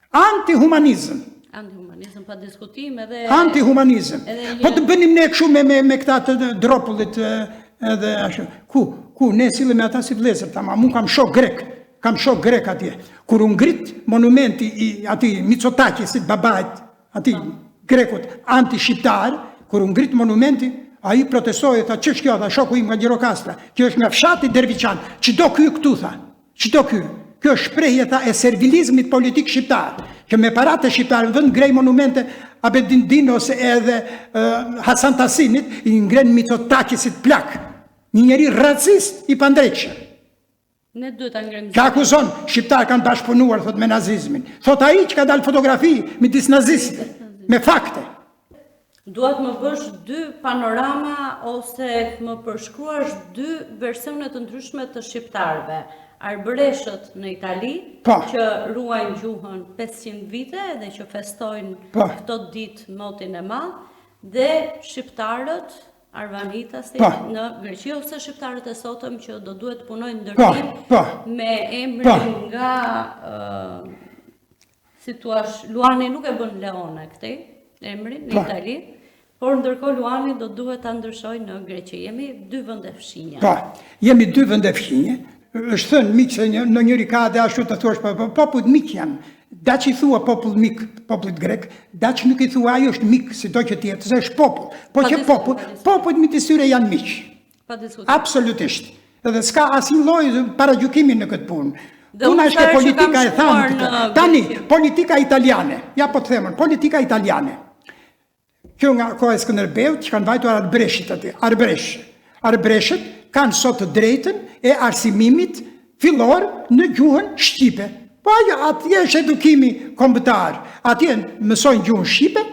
Antihumanizëm. Antihumanizëm pa diskutim edhe antihumanizëm. Po të bënim ne kështu me këta të dropullit edhe ashtu. Ku ne sillemi ata si vëllezër, tamam, unë kam shok grek atje. Kur u ngrit monumenti i atij Mitsotakisit, babait, atij grekut anti-shqiptar, kur u ngrit monumenti, ai protestoi, tha ç'është kjo, tha shoku im nga Gjirokastra, që është nga fshati Derviçan. Çdo ky këtu tha. Çdo ky. Kjo është shprehje tha e servilizmit politik shqiptar, që me paratë e shqiptarëve vend ngrej monumente Abedin Din ose edhe Hasan Tasinit, i ngren Mitsotakisit plak. Një njeri racist i pandrejtshëm. Ne duhet ta ngrem. Ka akuzon, shqiptar kanë bashkëpunuar, thot, me nazizmin. Thot ai që ka dalë fotografi midis nazistëve, me fakte. Duat më bësh 2 panorama ose më përshkruash 2 versione të ndryshme të shqiptarëve. Arbëreshët në Itali, që ruajnë gjuhën 500 vite dhe që festojnë këto ditë motin e madh, dhe shqiptarët arvanitasit në Greqi ose shqiptarët e sotëm që do duhet punojnë ndërtim me emrin nga si thua, Luani nuk e bën Leone këtë emrin në Itali, por ndërkohë Luani do duhet ta ndryshojë në Greqi. Jemi 2 vende fshinje. Jemi 2 vende fshinje. Është thënë miq se në njëri ka dhe ashtu të thuash, popujt mik janë. Daç i thua popull mik, popullit grek, daç nuk i thua ai është mik, sido që tjetë, se është popull. Po që popujt midis tyre janë miq. Pa diskutim. Absolutisht. Edhe s'ka asnjë lloj paragjykimi në këtë punë. Puna është e politika e thamë. Tani, politika italiane. Ja po të themën, politika italiane. Kjo nga koha e Skënderbeut që kanë vajtur Arbreshit aty. Arbreshët kanë sot të drejtën e arsimimit fillor në gjuhën shqipe. Po atje është edukimi kombëtar. Atje mësojnë gjuhën shqipe,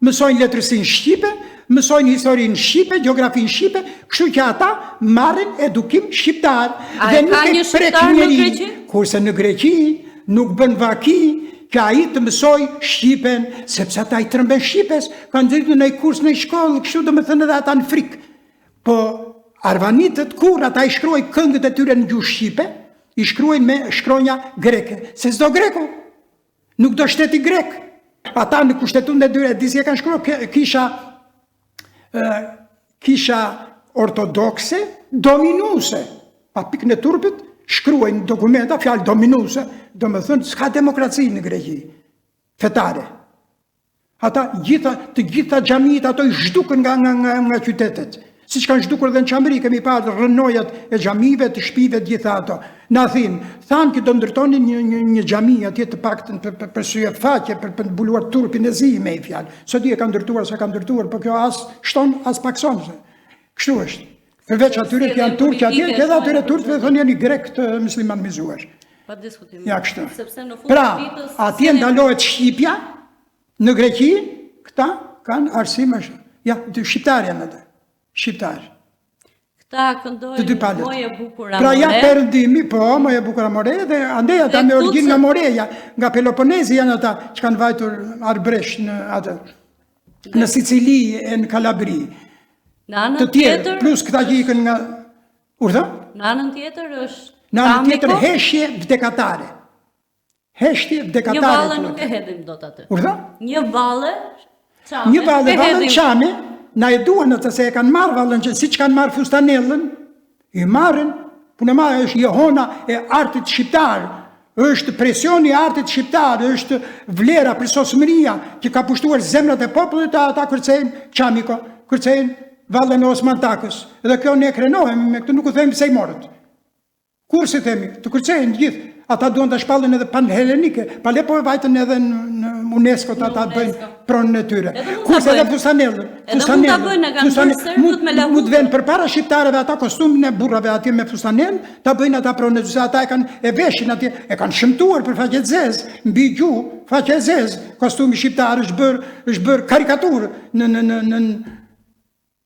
mësojnë letërsinë shqipe, mësojnë historinë shqipe, gjeografinë shqipe, kështu që ata marrin edukim shqiptar. Dhe nuk e prek njeri. Kurse në Greqi nuk bën vaki që ai të mësoj Shqipen, sepse ata i trëmben Shqipes, kanë dhënë në kurs në shkollë, kështu do të thënë edhe ata në frikë. Po arvanitët kur ata i shkruajnë këngët e tyre në gjuhë shqipe, i shkruajnë me shkronja greke, se s'do greku, nuk do shteti grek. Ata në kushtetun e dyre, disi e kanë shkruar kisha ortodokse, dominuse, pa pikë në turpit, shkruajnë dokumenta, fjalë dominuse, do më thënë, s'ka demokraci në Greqi, fetare. Ata të gjitha xhamitë ato i zhdukën nga qytetet. Siç kanë zhdukur edhe në Çamri, kemi parë rrënojat e xhamive, të shtëpive, të gjitha ato. Në Athinë, thanë që do ndërtoni një xhami atje të paktën për syje faqe, për të mbuluar turpin e zi me i fjalë. Sot e ka ndërtuar, sa ka ndërtuar, por kjo as shton, as pakson. Kështu është. Përveç atyre që janë turqë atje, që edhe atyre turqë thonë janë i grek të muslimanëzuar. Pa diskutim. Ja kështu. Sepse në fund Pra, të ditës atje ndalohet shqipja, në Greqi, këta kanë arsim është. Ja, shqiptar janë atë. Shqiptar. Këta këndojnë Moje Bukura More. Pra ja perëndimi, po, Moje Bukura More, dhe andej ata me origjinë nga Moreja, nga Peloponezi janë ata që kanë vajtur arbresh në atë, në Sicili e në Kalabri. Në anën tjetër, plus këta që ikën nga urdhë? Në anën tjetër është Në anën tjetër heshje vdekatare. Heshje vdekatare. Një valle nuk e hedhim dot atë. Urdhë? Një valle çame. Një valle çame, na e duan atë se e kanë marrë vallën që siç kanë marrë fustanellën, i marrin, punë marrë është jehona e artit shqiptar. Është presioni i artit shqiptar, është vlera për sosmëria që ka pushtuar zemrat e popullit, ata kërcejnë Çamiko, kërcejnë vallën e Osman Takës. Edhe kjo ne krenohem me këtë, nuk u themi pse i morët. Kur si themi, të kërcejnë gjithë. Ata duan të shpallin edhe pan-helenike, pale po e vajtën edhe në UNESCO të ata bëjnë pronën e tyre. Kurse edhe fustanellën. Edhe mund të bëjnë, e kanë bërë sërmut me lahutë. Mund të venë për para shqiptareve ata kostumin e burrave atje me fustanell, ta bëjnë ata pronën e tyre, ata e veshin atje, e kanë shëmtuar për faqe zez, mbi gjuhë, faqe zez, kostumi shqiptar është bërë karikaturë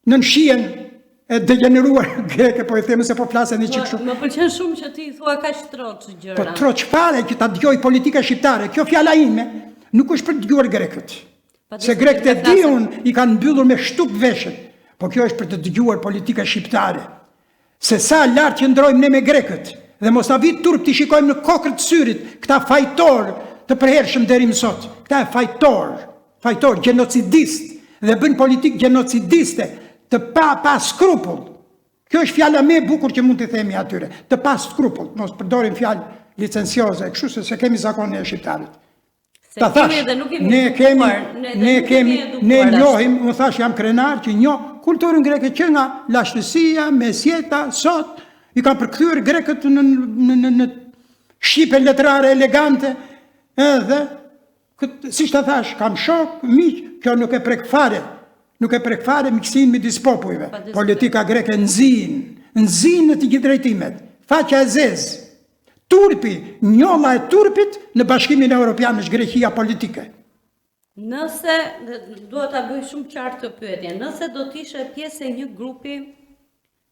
në shihen e degeneruar greke, po e theme se po flasen i qikëshu. Më pëlqen shumë që ti thua kaq troç gjëra. Po troç fare që ta dëgjoj politika shqiptare. Kjo fjala ime nuk është për të dëgjuar grekët. Se grekët e diun i kanë mbyllur me shtup veshët. Po kjo është për të dëgjuar politika shqiptare. Se sa lart që ndrojmë ne me grekët, dhe mos na vit turp të shikojmë në kokër të syrit, këta fajtor të përhershëm deri më sot. Këta e fajtor, genocidist, dhe bën politikë genocidiste. Të pa skrupull. Kjo është fjala më e bukur që mund të themi atyre. Të pa skrupull. Mos përdorim fjalë licencioze, kështu se kemi zakonin e shqiptarit. Ta thash, ne njohim, më thash jam krenar që njoh kulturën greke që nga lashtësia, mesjeta, sot i kanë përkthyer grekët në shqipe letrare elegante, edhe siç ta thash, kam shok, miq, kjo nuk e prek fare. Nuk e prek fare miksin midis popujve. Politika greke nxin në të gjithë drejtimet. Faqja e zezë. Turpi, njolla e turpit në Bashkimin Evropian është Greqia politike. Nëse, duhet ta bëj shumë qartë këtë pyetje, nëse do të ishe pjesë e një grupi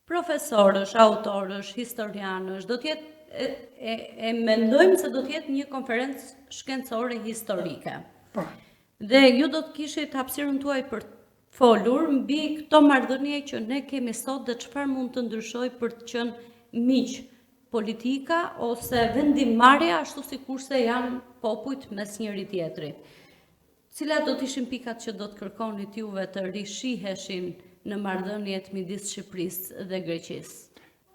profesorësh, autorësh, historianësh, do të jetë e mendojmë se do të jetë një konferencë shkencore historike. Po. Dhe ju do të kishit hapësirën tuaj për folur mbi këto marrëdhënie që ne kemi sot dhe çfarë mund të ndryshoj për të qenë miq politika ose vendimmarrja ashtu sikurse janë popujt mes njëri tjetrit. Cilat do të ishin pikat që do të kërkonit juve të rishiheshin në marrëdhëniet midis Shqipërisë dhe Greqisë?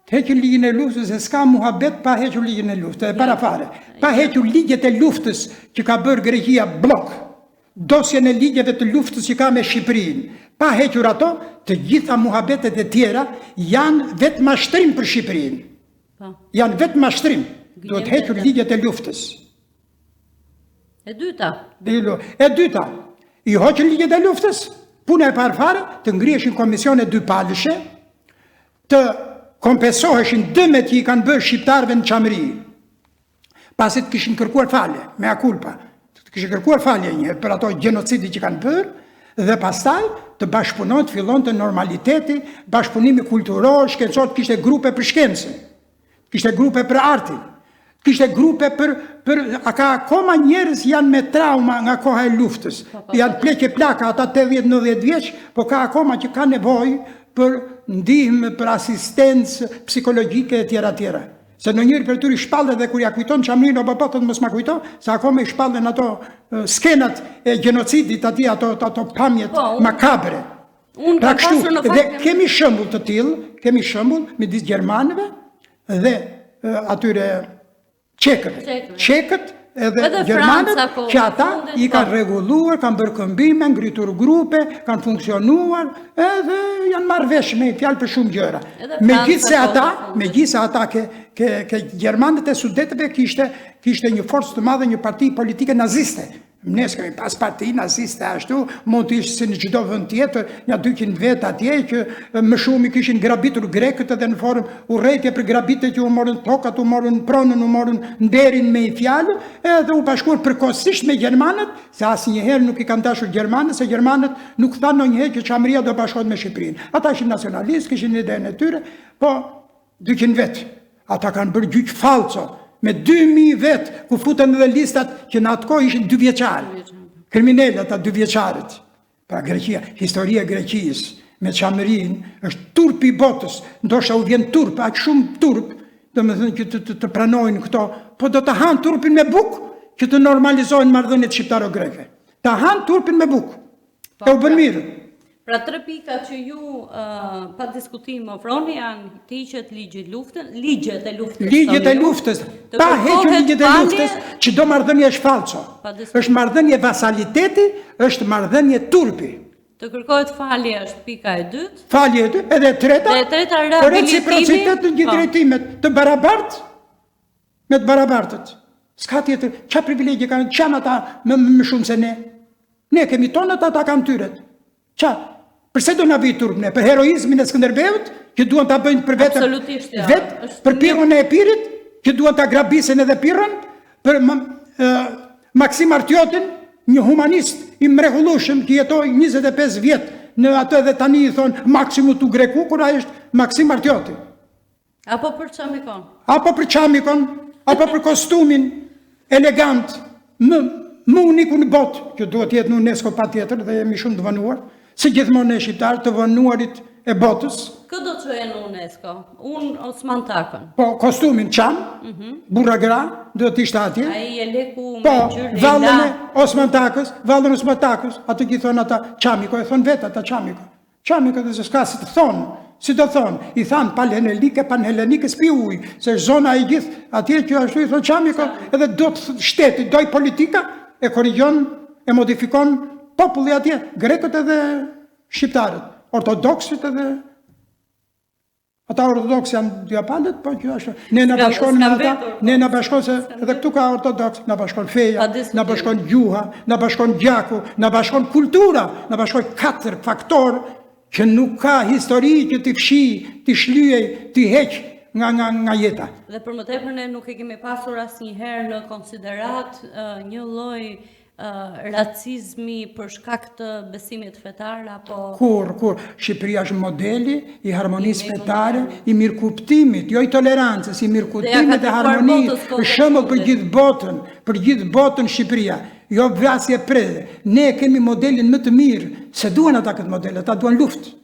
Të hequr ligjin e luftës, se s'ka muhabet pa hequr ligjin e luftës, e para fare. Pa hequr ligjet e luftës që ka bërë Greqia blok. Dosjen e ligjeve të luftës që ka me Shqipërinë. Pa hequr ato, të gjitha muhabetet e tjera janë vetë mashtrim për Shqipërinë. Janë vetë mashtrim. Duhet hequr ligjet e luftës. E dyta, i hoqën ligjet e luftës, puna e parë fare, të ngriheshin komisione dypalëshe, të kompensoheshin dëmet që i kanë bërë shqiptarëve në Çamri. Pasi të kishin kërkuar falje, mea culpa. Kishë kërkuar falje një për ato gjenocidi që kanë bërë, dhe pastaj të bashkëpunon, të fillon të normaliteti, bashkëpunimi kulturor, shkencor, kishte grupe për shkencën, kishte grupe për artin, Kishte grupe a ka akoma njerëz janë me trauma nga koha e luftës. Janë plekje plaka, ata 80-90 vjeç, po ka akoma që ka nevojë për ndihmë, për asistencë psikologjike e tjera. Se në njëri për tyri shpallet dhe kur ja kujton Çamrinë o babotët mos ma kujto, se akome i shpallen ato skenat e genocidit ati, ato pamjet makabre. Unë Pra kam pasur në kështu, dhe fakt kemi shembull të tillë, kemi shembull midis gjermanëve dhe atyre Çekët edhe gjermanët Franca, që ata i kanë rregulluar, kanë bërë këmbime, ngritur grupe, kanë funksionuar edhe janë marrë vesh me fjalë për shumë gjëra. Megjithse ata ke gjermanët e Sudetëve kishte një forcë të madhe, një parti politike naziste. Ne s'kemi pas parti naziste ashtu, mund të ishte si në çdo vend tjetër, një 200 vet atje që më shumë i kishin grabitur grekët edhe në formë urrëtie për grabitjet që u morën tokat, u morën pronën, u morën nderin me i fjalë, edhe u bashkuar përkohësisht me gjermanët, se asnjëherë nuk i kanë dashur gjermanët, se gjermanët nuk thanë ndonjëherë që Çamria do bashkohet me Shqipërinë. Ata ishin nacionalistë, kishin idenë e tyre, po 200 vet. Ata kanë bërë gjyq falco. Me 2000 vet, ku futen edhe listat që në atë kohë ishin 2 vjeçarë. Kriminalë ata 2 vjeçarët. Pra Greqia, historia e Greqisë me Çamrinë është turpi i botës. Ndoshta u vjen turp, aq shumë turp, domethënë që të pranojnë këto, po do të hanë turpin me bukë që të normalizohen marrëdhëniet shqiptaro-greke. Ta hanë turpin me bukë. E u bën mirë. Pra 3 pika që ju pa diskutim ofroni janë të hiqet ligjet e luftës. Ligjet e luftës. Pa hequr ligjet e luftës, që do marrëdhënie është falco. Është marrëdhënie vasaliteti, është marrëdhënie turpi. Të kërkohet falje është pika e dytë. Falje e dytë, edhe e treta. Dhe e treta rehabilitimi. Reciprocitet në gjithë drejtimet, të barabartë me të barabartët. S'ka tjetër, çfarë privilegje kanë ata më shumë se ne? Ne kemi tonët, ata kanë tyret. Çfarë? Përse do na vi turp ne? Për heroizmin e Skënderbeut, që duan ta bëjnë për vetë. Absolutisht, ja. Për pirrën e Epirit, që duan ta grabisen edhe pirrën, për Maksim Artiotin, një humanist i mrekullueshëm që jetoi 25 vjet në atë dhe tani i thon Maksimu tu Greku, kur ai është Maksim Artioti. Apo për Çamikon. Apo për Çamikon, apo për kostumin elegant, më uniku në botë, që duhet jetë në UNESCO patjetër dhe jemi shumë të vënuar. Se gjithmonë e shqiptarë të vënuarit e botës. Kë do të çojë në UNESCO? Unë Osman Takën. Po, kostumin çam, burra gra, do të ishte atje. Ai e leku me po, gjyrë lila. vallën e Osman Takës, atë që i thonë ata Çamiko, e thonë vetë ata Çamiko. Çamiko dhe se s'ka si të thonë, si do thonë, i thanë panhelenike s'pi ujë, se zona e gjithë atje që ashtu i thonë Çamiko, edhe do të shteti, doj politika, e korrigjon, e modifikon populli atje, grekët edhe shqiptarët, ortodoksit edhe ata ortodoks janë dy palët, po që ashtu. Ne na bashkon se edhe këtu ka ortodoks, na bashkon feja, na bashkon gjuha, na bashkon gjaku, na bashkon kultura, na bashkon 4 faktorë që nuk ka histori që t'i fshi, t'i shlyej, t'i heq nga jeta. Dhe për më tepër ne nuk e kemi pasur asnjëherë në konsiderat një lloj racizmi për shkak të besimit fetar apo kur Shqipëria është modeli i harmonisë fetare, i mirëkuptimit, jo i tolerancës, i mirëkuptimit dhe harmonisë, për shembull për gjithë botën Shqipëria, jo vrasje prede. Ne kemi modelin më të mirë, se duan ata këtë model, ata duan luftë.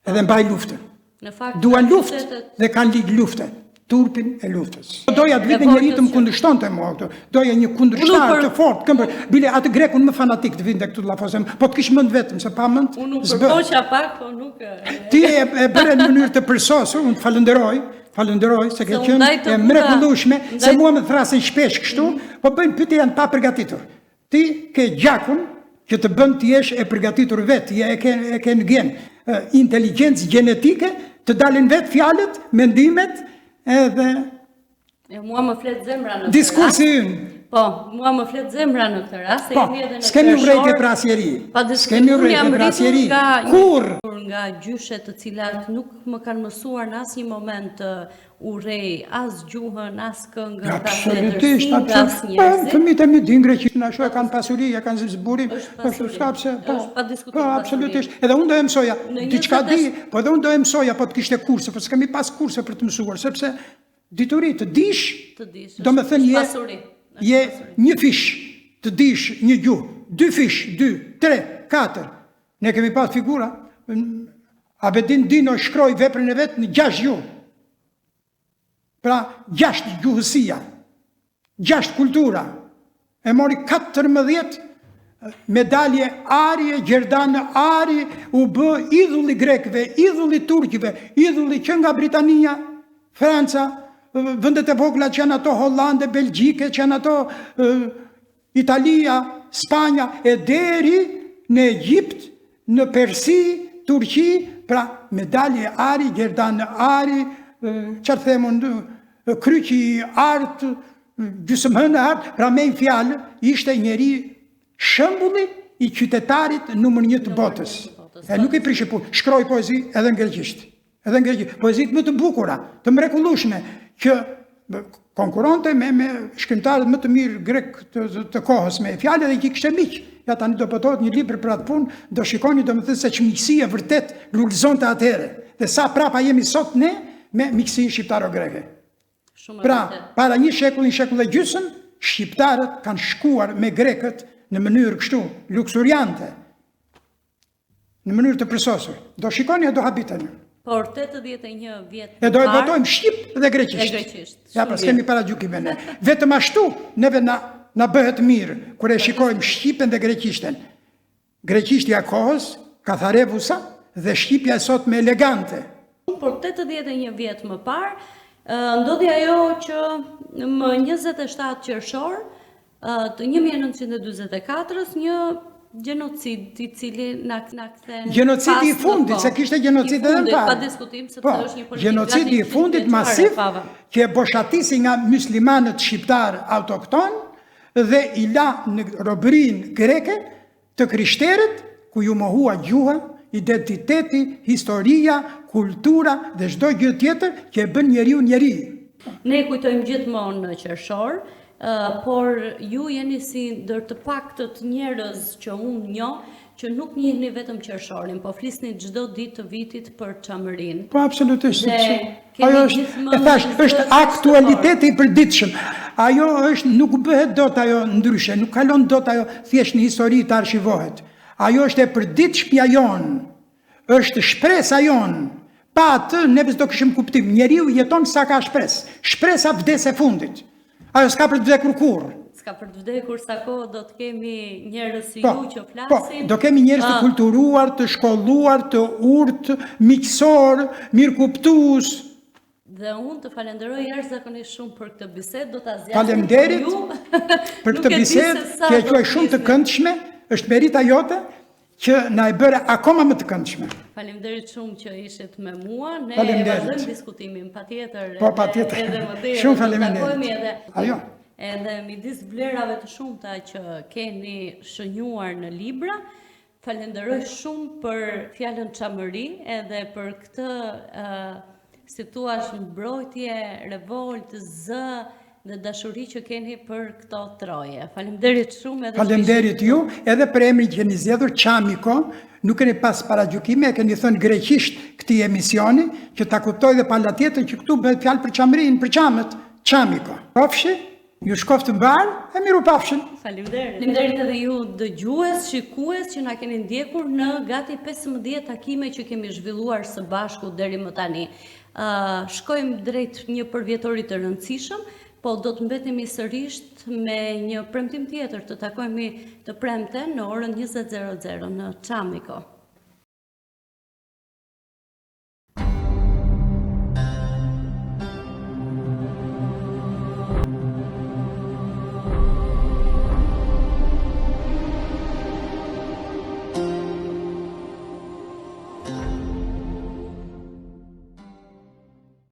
Edhe mbaj luftën. Në fakt duan luftë dhe kanë ligj lufte. Turpin e luftës. Doja të vitë njëri të më kundërshtonte mua këto. Doja një kundërshtar të fortë, bile atë grekun më fanatik të vinte këtu të llafosem, po të kish mend vetëm se pa mend. Unë nuk përpoqja pak, po nuk. Ti e bëre në mënyrë të përsosur, unë të falenderoj se ke qenë e mrekullueshme, se mua më thrasin shpesh kështu, po bëjnë pyetje janë pa përgatitur. Ti ke gjakun që të bën të jesh e përgatitur vetë, e ke në gen, inteligjencë gjenetike, të dalin vetë fjalët, mendimet. Edhe mua më flet zemra në diskursi ynë. Po, mua më flet zemra në këtë rast, po, jemi edhe në s'kemi urrejtje për asnjëri. S'kemi urrejtje për asnjëri. Kur nga gjyshe të cilat nuk më kanë mësuar në asnjë moment të urrej as gjuhën, as këngën, absolutisht. Fëmijët e mi din greqisht, ashtu e kanë pasuri, e kanë zburim, po, absolutisht. Edhe unë do e mësoja, diçka di, po edhe unë do e mësoja, po të kishte kurse, po s'kemi pas kurse për të mësuar, sepse Dituri, të dish, Të dish, do me thënë pasuri. je një fish, të dish një gjuhë, 2 fish, 2, 3, 4. Ne kemi pas figura, Abedin Dino shkroi veprën e vetë në 6 gjuhë. Pra 6 gjuhësia, 6 kultura. E mori 14 medalje Ari, Gjerdan Ari, u bë idhulli grekëve, idhulli turqive, idhulli që nga Britania, Franca, vendet e vogla që janë ato Hollande, Belgjike, që janë ato Italia, Spanja, e deri në Egjipt, në Persi, Turqi, pra medalje Ari, Gjerdan Ari, çfarë themun, kryqi i artë, gjysmëhënë e artë, pra me i fjallë, ishte njeri shembulli i qytetarit numër 1 të botës. E nuk i prishi punë, shkroi poezi edhe në greqisht. Edhe në greqisht, poezit më të bukura, të mrekullueshme, që konkuronte me shkrimtarët më të mirë grek të kohës me fjalë dhe i kishte miq. Ja tani do pëtohet një libër për atë punë, do shikoni domethënë se çmiqësia vërtet lullëzonte atëherë. Dhe sa prapa jemi sot ne me miqësinë shqiptaro-greke. Pra, para një shekull e gjysmë, shqiptarët kanë shkuar me grekët në mënyrë kështu, luksuriante, në mënyrë të përsosur. Do shikoni e do habiteni. Por 81 vjet. E do e votojmë shqip dhe greqisht. Ja, pas kemi para gjykime ne. Vetëm ashtu neve na bëhet mirë kur e shikojmë shqipen dhe greqishten. Greqishtja kohës, katharevusa dhe shqipja e sot me elegante. Por 81 vjet më parë, ndodhi ajo që më 27 qershor të 1944-s një gjenocid i cili na kthen. Gjenocidi i fundit, se kishte genocid edhe në parë. Pa diskutim se të është një politikë. Gjenocidi i fundit masiv që e boshatisi nga muslimanët shqiptar autokton dhe i la në robërin greke të krishterët ku ju mohua gjuha, identiteti, historia, kultura dhe çdo gjë tjetër që e bën njeriu njeri. Ne kujtojmë gjithmonë në qershor, por ju jeni si ndër të paktët njerëz që unë njoh që nuk njihni vetëm qershorin, po flisni çdo ditë të vitit për Çamërinë. Po absolutisht. Ajo është aktualiteti i përditshëm. Ajo është, nuk bëhet dot ajo ndryshe, nuk kalon dot ajo thjesht në histori të archivohet. Ajo është e përditshmja jonë, është shpresa jonë. Pa atë, neve s'do kishim kuptim. Njeriu jeton sa ka shpresë. Shpresa vdes e fundit. Ajo s'ka për të vdekur kurrë. S'ka për të vdekur sa kohë do të kemi njerëz si ju që flasin. Do kemi njerëz të kulturuar, të shkolluar, të urtë, miqësor, mirëkuptues. Dhe unë të falenderoj jashtëzakonisht shumë për këtë bisedë, do ta zgjasim. Faleminderit për këtë bisedë, që e quaj shumë të këndshme, është merita jote që na e bëre akoma më të këndshme. Faleminderit shumë që ishit me mua. Ne vazhdojmë diskutimin patjetër. Po, patjetër. Edhe më tepër. Shumë faleminderit. Ajo. Edhe midis vlerave të shumta që keni shënjuar në libra, falenderoj shumë për fjalën Çamëri edhe për këtë si thua mbrojtje, revolt, zë dhe dashuri që keni për këto troje. Faleminderit shumë edhe. Faleminderit ju, edhe për emrin që keni zgjedhur Çamiko, nuk keni pas paragjykime, keni thënë greqisht këtij emisioni, që ta kuptoj dhe pala tjetër që këtu bëhet fjalë për Çamërinë, për Çamët, Çamiko. Pafshi, ju shkoft të mbar, e miru pafshin. Faleminderit. Faleminderit edhe ju dëgjues, shikues që na keni ndjekur në gati 15 takime që kemi zhvilluar së bashku deri më tani. Shkojmë drejt një përvjetori të rëndësishëm, po do të mbetemi sërish me një premtim tjetër, të takojmë të premten në orën 20:00 në Çamiko.